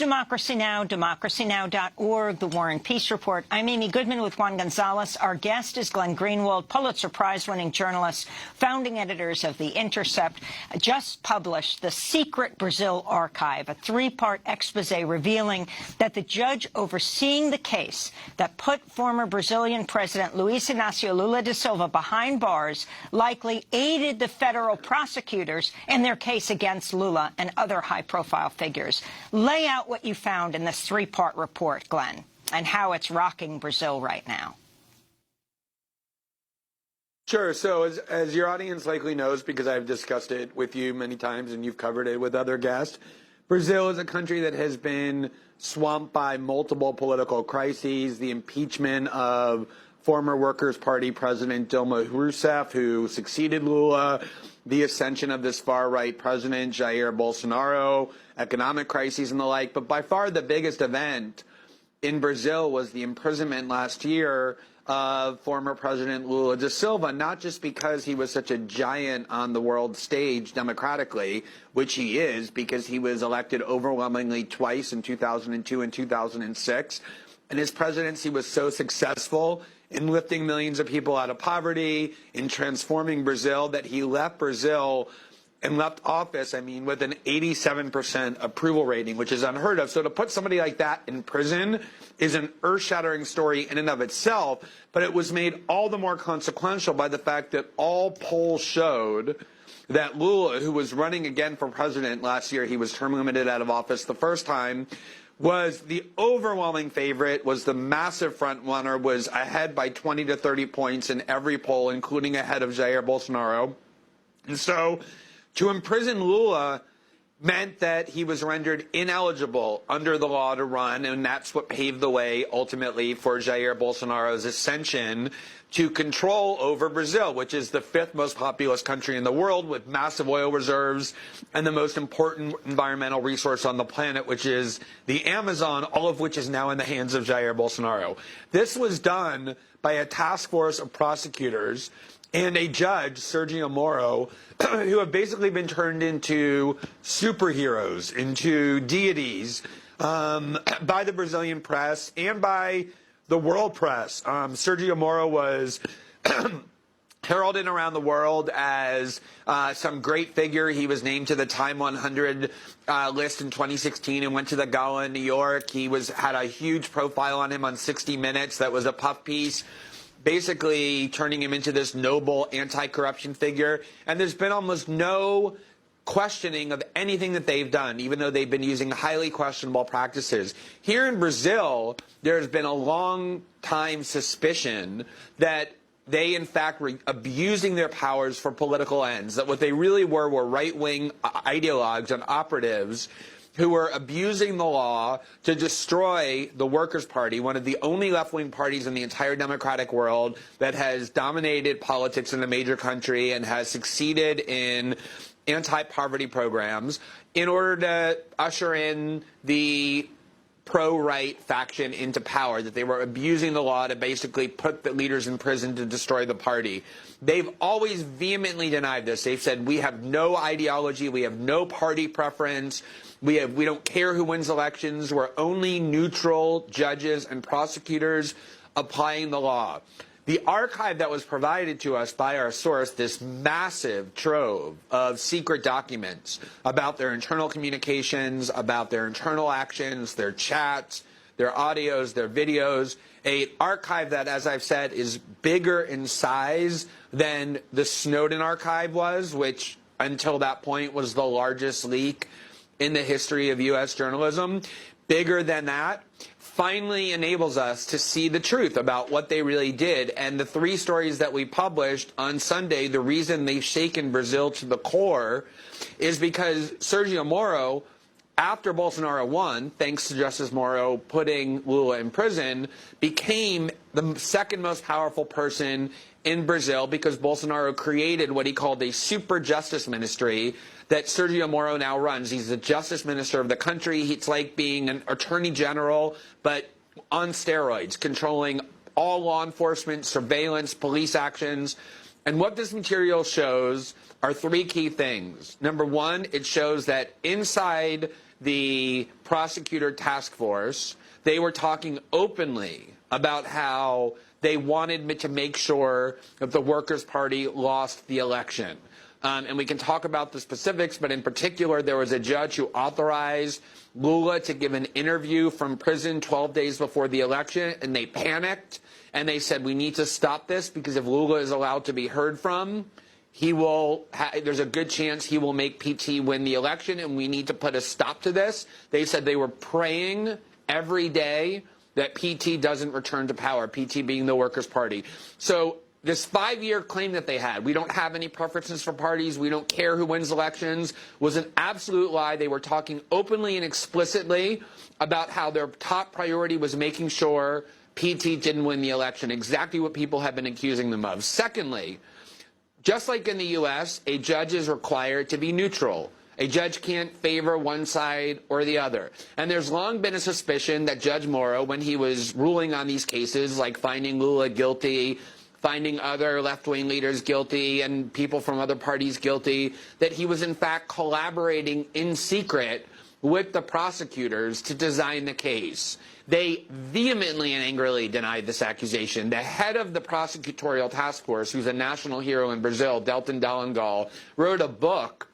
Democracy Now!, democracynow.org, The War and Peace Report. I'm Amy Goodman with Juan Gonzalez. Our guest is Glenn Greenwald, Pulitzer Prize-winning journalist, founding editors of The Intercept, just published The Secret Brazil Archive, a three-part expose revealing that the judge overseeing the case that put former Brazilian President Luiz Inácio Lula da Silva behind bars likely aided the federal prosecutors in their case against Lula and other high-profile figures. Lay out what you found in this three-part report, Glenn, and how it's rocking Brazil right now. Sure. So as your audience likely knows, because I've discussed it with you many times and you've covered it with other guests, Brazil is a country that has been swamped by multiple political crises, the impeachment of former Workers' Party President Dilma Rousseff, who succeeded Lula, the ascension of this far-right president, Jair Bolsonaro, economic crises and the like. But by far the biggest event in Brazil was the imprisonment last year of former President Lula da Silva, not just because he was such a giant on the world stage democratically, which he is, because he was elected overwhelmingly twice in 2002 and 2006, and his presidency was so successful in lifting millions of people out of poverty, in transforming Brazil, that he left Brazil and left office, with an 87% approval rating, which is unheard of. So to put somebody like that in prison is an earth-shattering story in and of itself, but it was made all the more consequential by the fact that all polls showed that Lula, who was running again for president last year, he was term limited out of office the first time, was the overwhelming favorite, was the massive front runner, was ahead by 20 to 30 points in every poll, including ahead of Jair Bolsonaro. And so to imprison Lula meant that he was rendered ineligible under the law to run, and that's what paved the way ultimately for Jair Bolsonaro's ascension to control over Brazil, which is the fifth most populous country in the world with massive oil reserves and the most important environmental resource on the planet, which is the Amazon, all of which is now in the hands of Jair Bolsonaro. This was done by a task force of prosecutors and a judge, Sérgio Moro, who have basically been turned into superheroes, into deities by the Brazilian press and by the world press. Sérgio Moro was heralded around the world as some great figure. He was named to the Time 100 list in 2016 and went to the gala in New York. He had a huge profile on him on 60 Minutes that was a puff piece, basically turning him into this noble anti-corruption figure. And there's been almost no questioning of anything that they've done, even though they've been using highly questionable practices. Here in Brazil, there's been a long time suspicion that they, in fact, were abusing their powers for political ends, that what they really were right-wing ideologues and operatives who were abusing the law to destroy the Workers' Party, one of the only left-wing parties in the entire democratic world that has dominated politics in a major country and has succeeded in anti-poverty programs, in order to usher in the pro-right faction into power, that they were abusing the law to basically put the leaders in prison to destroy the party. They've always vehemently denied this. They've said, we have no ideology, we have no party preference, we don't care who wins elections, we're only neutral judges and prosecutors applying the law. The archive that was provided to us by our source, this massive trove of secret documents about their internal communications, about their internal actions, their chats, their audios, their videos, an archive that, as I've said, is bigger in size than the Snowden archive was, which until that point was the largest leak in the history of U.S. journalism, bigger than that, finally enables us to see the truth about what they really did. And the three stories that we published on Sunday, the reason they've shaken Brazil to the core is because Sérgio Moro, after Bolsonaro won, thanks to Justice Moro putting Lula in prison, became the second most powerful person in Brazil because Bolsonaro created what he called a super justice ministry that Sérgio Moro now runs. He's the justice minister of the country. It's like being an attorney general, but on steroids, controlling all law enforcement, surveillance, police actions. And what this material shows are three key things. Number one, it shows that inside the prosecutor task force, they were talking openly about how they wanted to make sure that the Workers' Party lost the election. And we can talk about the specifics, but in particular, there was a judge who authorized Lula to give an interview from prison 12 days before the election, and they panicked, and they said, we need to stop this, because if Lula is allowed to be heard from, there's a good chance he will make PT win the election, and we need to put a stop to this. They said they were praying every day that PT doesn't return to power, PT being the Workers' Party. So this 5-year claim that they had, we don't have any preferences for parties, we don't care who wins elections, was an absolute lie. They were talking openly and explicitly about how their top priority was making sure PT didn't win the election, exactly what people have been accusing them of. Secondly, just like in the U.S., a judge is required to be neutral. A judge can't favor one side or the other. And there's long been a suspicion that Judge Moro, when he was ruling on these cases, like finding Lula guilty, finding other left-wing leaders guilty and people from other parties guilty, that he was in fact collaborating in secret with the prosecutors to design the case. They vehemently and angrily denied this accusation. The head of the prosecutorial task force, who's a national hero in Brazil, Delton Dallagnol, wrote a book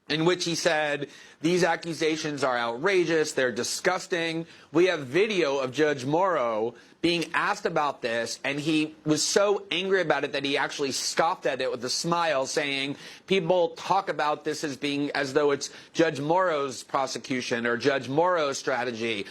in which he said, these accusations are outrageous, they're disgusting. We have video of Judge Moro being asked about this, and he was so angry about it that he actually scoffed at it with a smile, saying, people talk about this as being as though it's Judge Moro's prosecution or Judge Moro's strategy.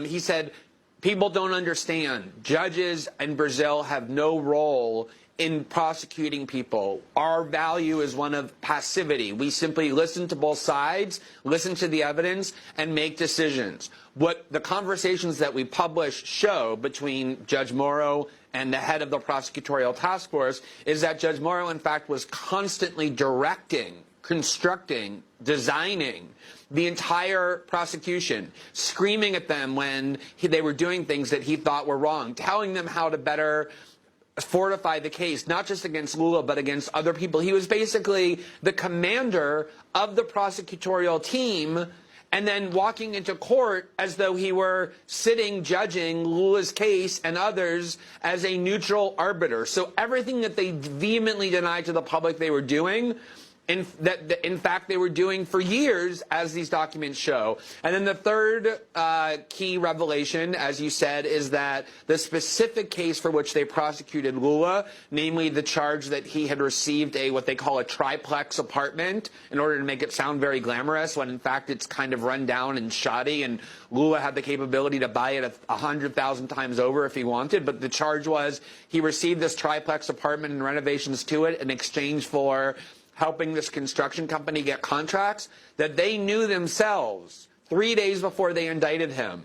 He said, people don't understand. Judges in Brazil have no role in prosecuting people. Our value is one of passivity. We simply listen to both sides, listen to the evidence, and make decisions. What the conversations that we publish show between Judge Moro and the head of the prosecutorial task force is that Judge Moro, in fact, was constantly directing, constructing, designing the entire prosecution, screaming at them when they were doing things that he thought were wrong, telling them how to better fortify the case, not just against Lula, but against other people. He was basically the commander of the prosecutorial team, and then walking into court as though he were sitting judging Lula's case and others as a neutral arbiter. So everything that they vehemently denied to the public they were doing, in fact, they were doing for years, as these documents show. And then the third key revelation, as you said, is that the specific case for which they prosecuted Lula, namely the charge that he had received what they call a triplex apartment in order to make it sound very glamorous, when in fact it's kind of run down and shoddy, and Lula had the capability to buy it 100,000 times over if he wanted. But the charge was he received this triplex apartment and renovations to it in exchange for helping this construction company get contracts, that they knew themselves 3 days before they indicted him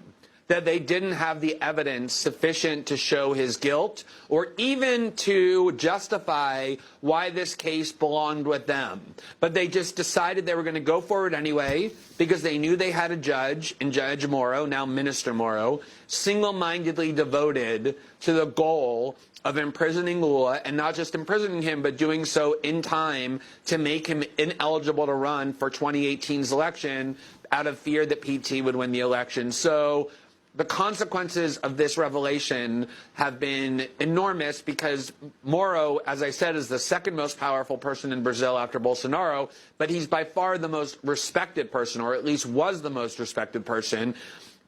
that they didn't have the evidence sufficient to show his guilt or even to justify why this case belonged with them. But they just decided they were going to go forward anyway because they knew they had a judge, in Judge Moro, now Minister Moro, single-mindedly devoted to the goal of imprisoning Lula, and not just imprisoning him, but doing so in time to make him ineligible to run for 2018's election out of fear that PT would win the election. So the consequences of this revelation have been enormous because Moro, as I said, is the second most powerful person in Brazil after Bolsonaro, but he's by far the most respected person, or at least was the most respected person.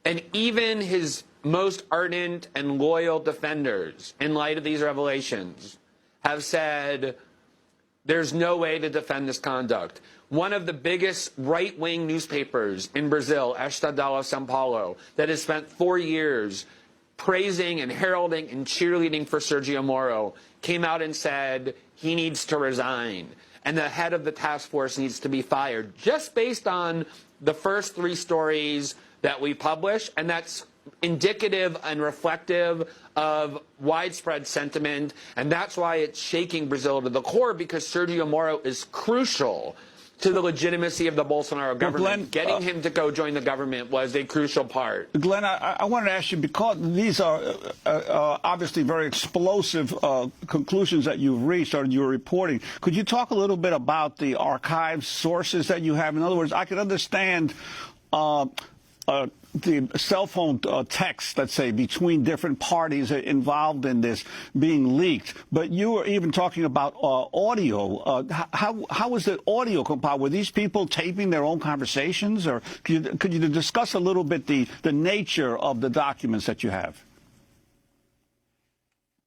And even his most ardent and loyal defenders, in light of these revelations, have said there's no way to defend this conduct. One of the biggest right-wing newspapers in Brazil, Estadão São Paulo, that has spent 4 years praising and heralding and cheerleading for Sérgio Moro, came out and said he needs to resign and the head of the task force needs to be fired, just based on the first 3 stories that we publish, and that's indicative and reflective of widespread sentiment, and that's why it's shaking Brazil to the core, because Sérgio Moro is crucial to the legitimacy of the Bolsonaro government. Well, Glenn, getting him to go join the government was a crucial part. Glenn, I wanted to ask you, because these are obviously very explosive conclusions that you've reached or you're reporting, could you talk a little bit about the archive sources that you have? In other words, I could understand the cell phone text, let's say, between different parties involved in this being leaked. But you were even talking about audio. How was the audio compiled? Were these people taping their own conversations? Or could you discuss a little bit the nature of the documents that you have?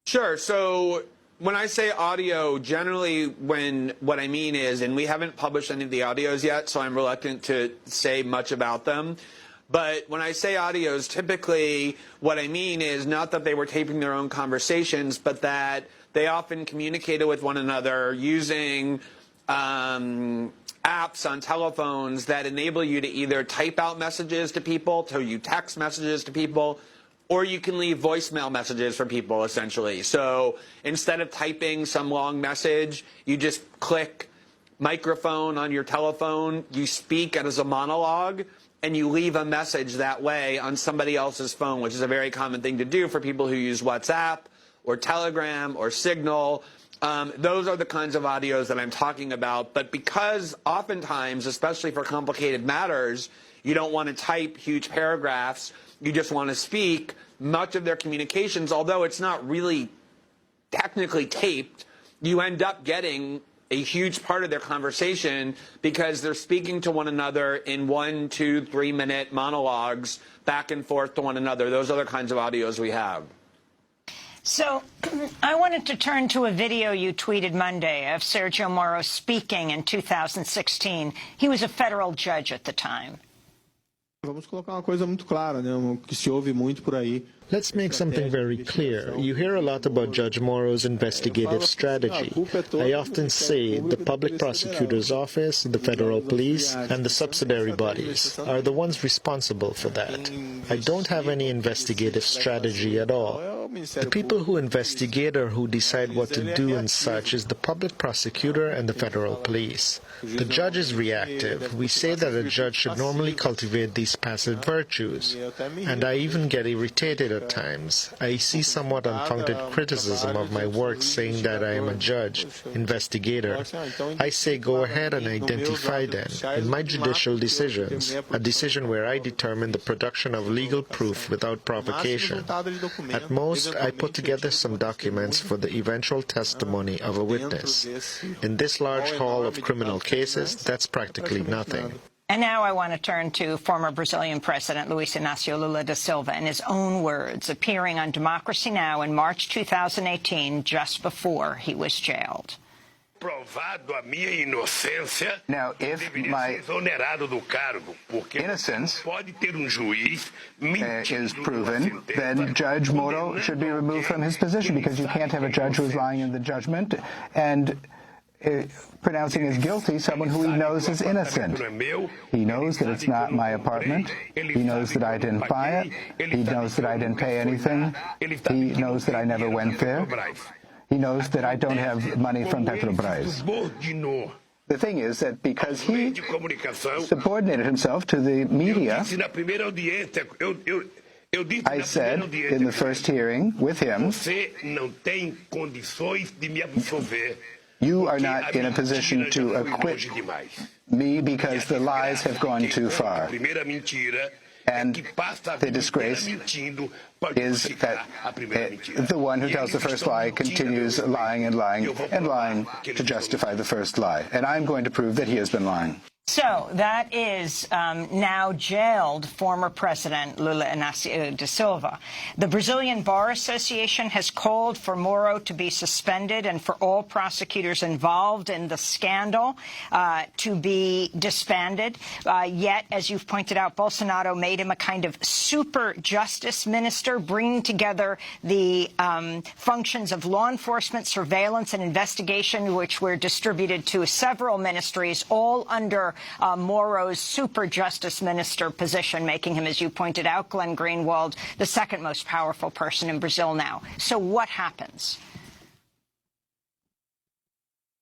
Sure. So when I say audio, generally what I mean is, and we haven't published any of the audios yet, so I'm reluctant to say much about them. But when I say audios, typically what I mean is not that they were taping their own conversations, but that they often communicated with one another using apps on telephones that enable you to either type out messages to people, to you text messages to people, or you can leave voicemail messages for people, essentially. So instead of typing some long message, you just click microphone on your telephone, you speak as a monologue, and you leave a message that way on somebody else's phone, which is a very common thing to do for people who use WhatsApp or Telegram or Signal. Those are the kinds of audios that I'm talking about. But because oftentimes, especially for complicated matters, you don't want to type huge paragraphs, you just want to speak, much of their communications, although it's not really technically taped, you end up getting a huge part of their conversation because they're speaking to one another in 1, 2, 3 minute monologues back and forth to one another. Those are the kinds of audios we have. So I wanted to turn to a video you tweeted Monday of Sérgio Moro speaking in 2016. He was a federal judge at the time. Vamos colocar uma coisa muito clara, né? Que se ouve muito por aí. Let's make something very clear. You hear a lot about Judge Moro's investigative strategy. I often say the public prosecutor's office, the federal police, and the subsidiary bodies are the ones responsible for that. I don't have any investigative strategy at all. The people who investigate or who decide what to do and such is the public prosecutor and the federal police. The judge is reactive. We say that a judge should normally cultivate these passive virtues. And I even get irritated at times. I see somewhat unfounded criticism of my work saying that I am a judge, investigator. I say go ahead and identify then, in my judicial decisions, a decision where I determine the production of legal proof without provocation. At most, I put together some documents for the eventual testimony of a witness. In this large hall of criminal cases, that's practically nothing. And now I want to turn to former Brazilian President Luiz Inácio Lula da Silva in his own words, appearing on Democracy Now! In March 2018, just before he was jailed. Now, if my innocence is proven, then Judge Moro should be removed from his position, because you can't have a judge who's lying in the judgment and pronouncing as guilty someone who he knows is innocent. He knows that it's not my apartment. He knows that I didn't buy it. He knows that I didn't pay anything. He knows that I never went there. He knows that I don't have money from Petrobras. The thing is that because he subordinated himself to the media, I said in the first hearing with him, you are not in a position to acquit me because the lies have gone too far. And the disgrace is that the one who tells the first lie continues lying and lying and lying to justify the first lie. And I'm going to prove that he has been lying. So that is now jailed former President Lula Inácio da Silva. The Brazilian Bar Association has called for Moro to be suspended and for all prosecutors involved in the scandal to be disbanded. Yet, as you've pointed out, Bolsonaro made him a kind of super justice minister, bringing together the functions of law enforcement, surveillance, and investigation, which were distributed to several ministries, all under Moro's super justice minister position, making him, as you pointed out, Glenn Greenwald, the second most powerful person in Brazil now. So what happens?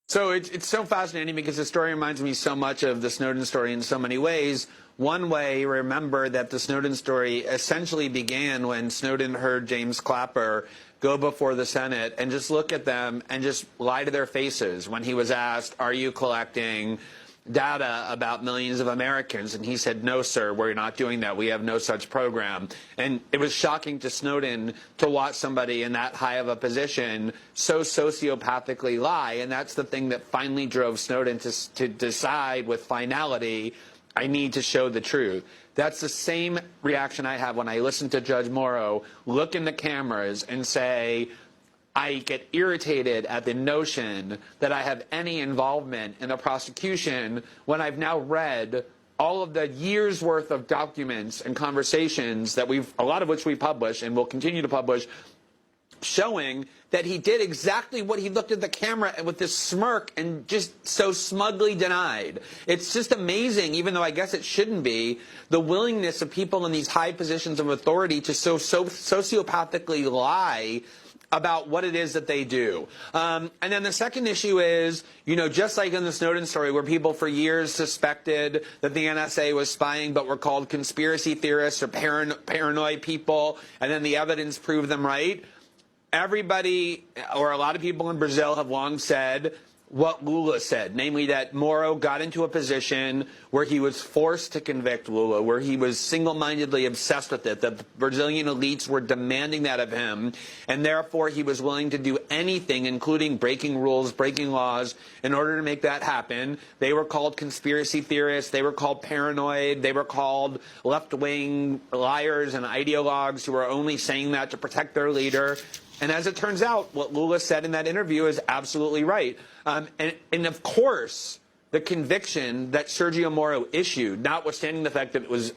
So it's so fascinating because the story reminds me so much of the Snowden story in so many ways. One way, remember that the Snowden story essentially began when Snowden heard James Clapper go before the Senate and just look at them and just lie to their faces when he was asked, are you collecting data about millions of Americans. And he said, no, sir, we're not doing that. We have no such program. And it was shocking to Snowden to watch somebody in that high of a position so sociopathically lie. And that's the thing that finally drove Snowden to decide with finality, I need to show the truth. That's the same reaction I have when I listen to Judge Moro look in the cameras and say, I get irritated at the notion that I have any involvement in a prosecution when I've now read all of the years' worth of documents and conversations that a lot of which we publish and will continue to publish, showing that he did exactly what he looked at the camera with this smirk and just so smugly denied. It's just amazing, even though I guess it shouldn't be, the willingness of people in these high positions of authority to so sociopathically lie about what it is that they do. And then the second issue is, just like in the Snowden story where people for years suspected that the NSA was spying but were called conspiracy theorists or paranoid people, and then the evidence proved them right, everybody, or a lot of people in Brazil have long said what Lula said, namely that Moro got into a position where he was forced to convict Lula, where he was single-mindedly obsessed with it, that the Brazilian elites were demanding that of him, and therefore he was willing to do anything, including breaking rules, breaking laws, in order to make that happen. They were called conspiracy theorists, they were called paranoid, they were called left-wing liars and ideologues who were only saying that to protect their leader. And as it turns out, what Lula said in that interview is absolutely right. And of course, the conviction that Sergio Moro issued, notwithstanding the fact that it was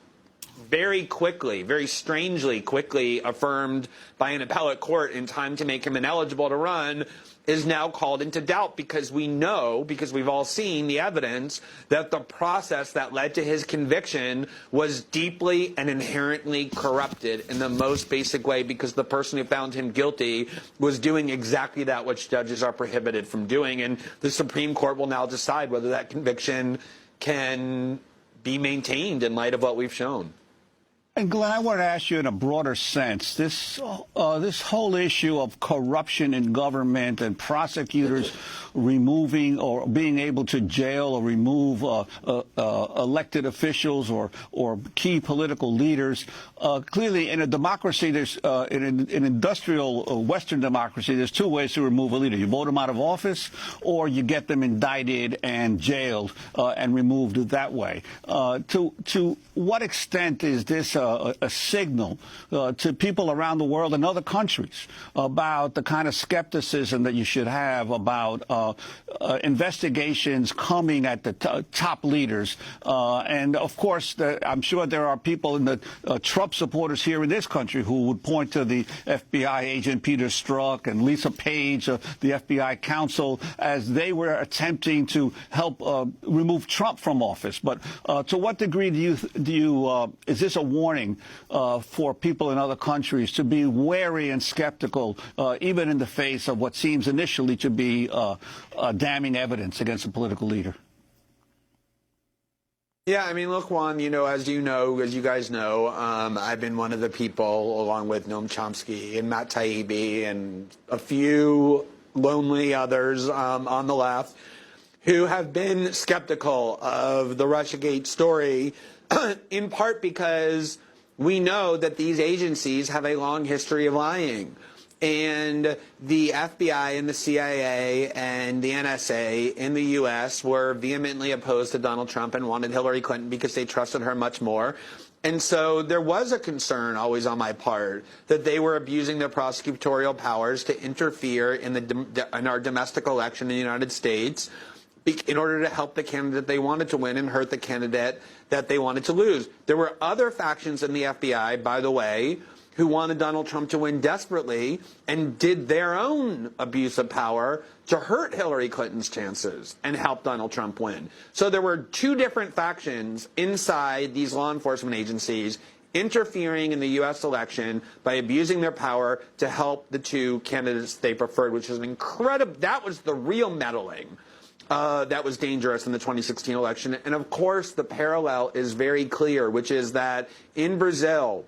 very quickly, very strangely quickly affirmed by an appellate court in time to make him ineligible to run, is now called into doubt because we know, because we've all seen the evidence, that the process that led to his conviction was deeply and inherently corrupted in the most basic way, because the person who found him guilty was doing exactly that which judges are prohibited from doing. And the Supreme Court will now decide whether that conviction can be maintained in light of what we've shown. And Glenn, I want to ask you in a broader sense, this whole issue of corruption in government and prosecutors removing or being able to jail or remove elected officials or key political leaders. Clearly, in a democracy, there's in an industrial Western democracy, there's two ways to remove a leader. You vote them out of office, or you get them indicted and jailed and removed that way. To what extent is this a signal to people around the world and other countries about the kind of skepticism that you should have about investigations coming at the top leaders? And, of course, I'm sure there are people in the Trump supporters here in this country who would point to the FBI agent Peter Strzok and Lisa Page, the FBI counsel, as they were attempting to help remove Trump from office. But to what degree is this a warning for people in other countries to be wary and skeptical, even in the face of what seems initially to be damning evidence against a political leader? Yeah, I mean, look, Juan, as you guys know, I've been one of the people, along with Noam Chomsky and Matt Taibbi and a few lonely others on the left, who have been skeptical of the Russiagate story, in part because we know that these agencies have a long history of lying. And the FBI and the CIA and the NSA in the U.S. were vehemently opposed to Donald Trump and wanted Hillary Clinton because they trusted her much more. And so there was a concern always on my part that they were abusing their prosecutorial powers to interfere in our domestic election in the United States in order to help the candidate they wanted to win and hurt the candidate that they wanted to lose. There were other factions in the FBI, by the way, who wanted Donald Trump to win desperately and did their own abuse of power to hurt Hillary Clinton's chances and help Donald Trump win. So there were two different factions inside these law enforcement agencies interfering in the U.S. election by abusing their power to help the two candidates they preferred, which is an incredible, that was the real meddling. That was dangerous in the 2016 election. And of course, the parallel is very clear, which is that in Brazil,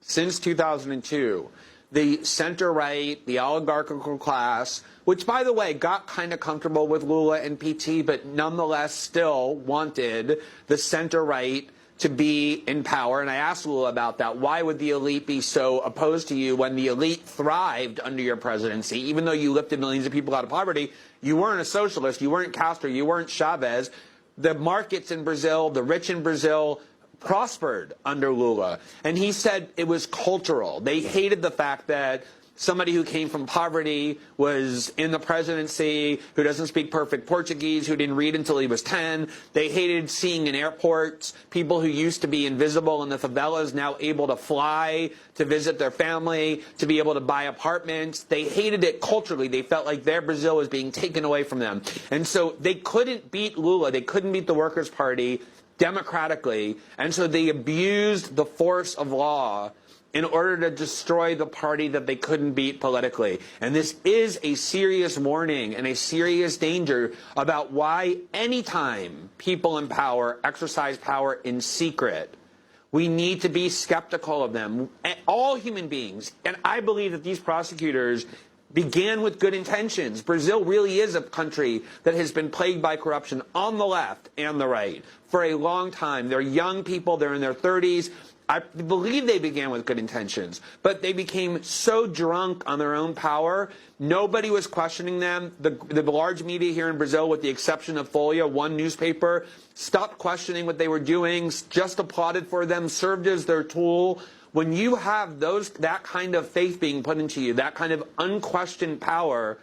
since 2002, the center-right, the oligarchical class, which, by the way, got kind of comfortable with Lula and PT, but nonetheless still wanted the center-right to be in power. And I asked Lula about that. Why would the elite be so opposed to you when the elite thrived under your presidency? Even though you lifted millions of people out of poverty, you weren't a socialist, you weren't Castro, you weren't Chavez. The markets in Brazil, the rich in Brazil, prospered under Lula. And he said it was cultural. They hated the fact that somebody who came from poverty was in the presidency, who doesn't speak perfect Portuguese, who didn't read until he was 10. They hated seeing in airports people who used to be invisible in the favelas now able to fly to visit their family, to be able to buy apartments. They hated it culturally. They felt like their Brazil was being taken away from them. And so they couldn't beat Lula. They couldn't beat the Workers' Party democratically. And so they abused the force of law in order to destroy the party that they couldn't beat politically. And this is a serious warning and a serious danger about why anytime people in power exercise power in secret, we need to be skeptical of them. All human beings. And I believe that these prosecutors began with good intentions. Brazil really is a country that has been plagued by corruption on the left and the right for a long time. They're young people. They're in their 30s. I believe they began with good intentions, but they became so drunk on their own power, nobody was questioning them. The large media here in Brazil, with the exception of Folha, one newspaper, stopped questioning what they were doing, just applauded for them, served as their tool. When you have that kind of faith being put into you, that kind of unquestioned power,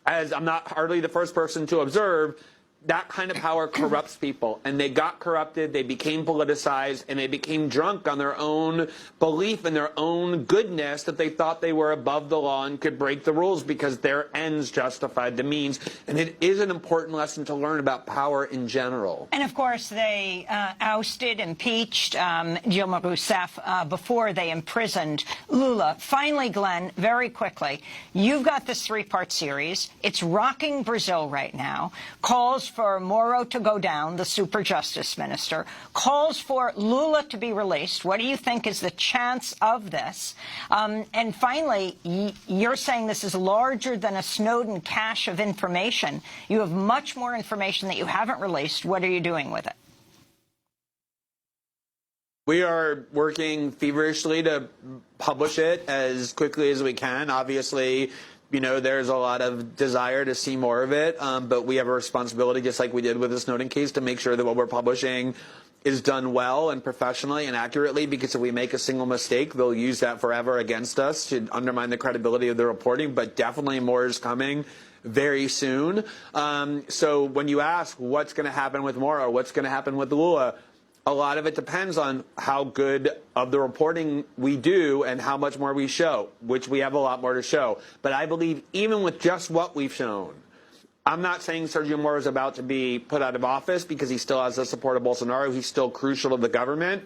as I'm not hardly the first person to observe, that kind of power corrupts people. And they got corrupted, they became politicized, and they became drunk on their own belief in their own goodness that they thought they were above the law and could break the rules because their ends justified the means. And it is an important lesson to learn about power in general. And, of course, they ousted, impeached Dilma Rousseff before they imprisoned Lula. Finally, Glenn, very quickly, you've got this three-part series. It's rocking Brazil right now. Calls for Moro to go down, the super justice minister, calls for Lula to be released. What do you think is the chance of this? And finally, you're saying this is larger than a Snowden cache of information. You have much more information that you haven't released. What are you doing with it? We are working feverishly to publish it as quickly as we can. Obviously, you know, there's a lot of desire to see more of it, but we have a responsibility, just like we did with the Snowden case, to make sure that what we're publishing is done well and professionally and accurately, because if we make a single mistake, they'll use that forever against us to undermine the credibility of the reporting. But definitely more is coming very soon. So when you ask what's going to happen with Moro, what's going to happen with Lula, a lot of it depends on how good of the reporting we do and how much more we show, which we have a lot more to show. But I believe even with just what we've shown, I'm not saying Sérgio Moro is about to be put out of office because he still has the support of Bolsonaro. He's still crucial to the government.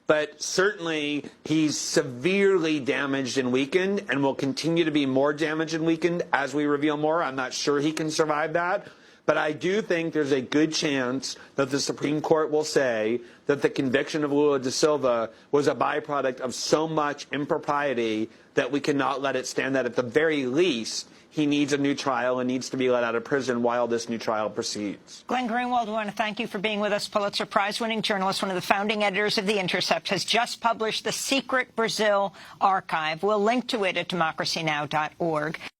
But certainly he's severely damaged and weakened and will continue to be more damaged and weakened as we reveal more. I'm not sure he can survive that. But I do think there's a good chance that the Supreme Court will say that the conviction of Lula da Silva was a byproduct of so much impropriety that we cannot let it stand, that at the very least he needs a new trial and needs to be let out of prison while this new trial proceeds. Glenn Greenwald, we want to thank you for being with us. Pulitzer Prize-winning journalist, one of the founding editors of The Intercept, has just published The Secret Brazil Archive. We'll link to it at democracynow.org.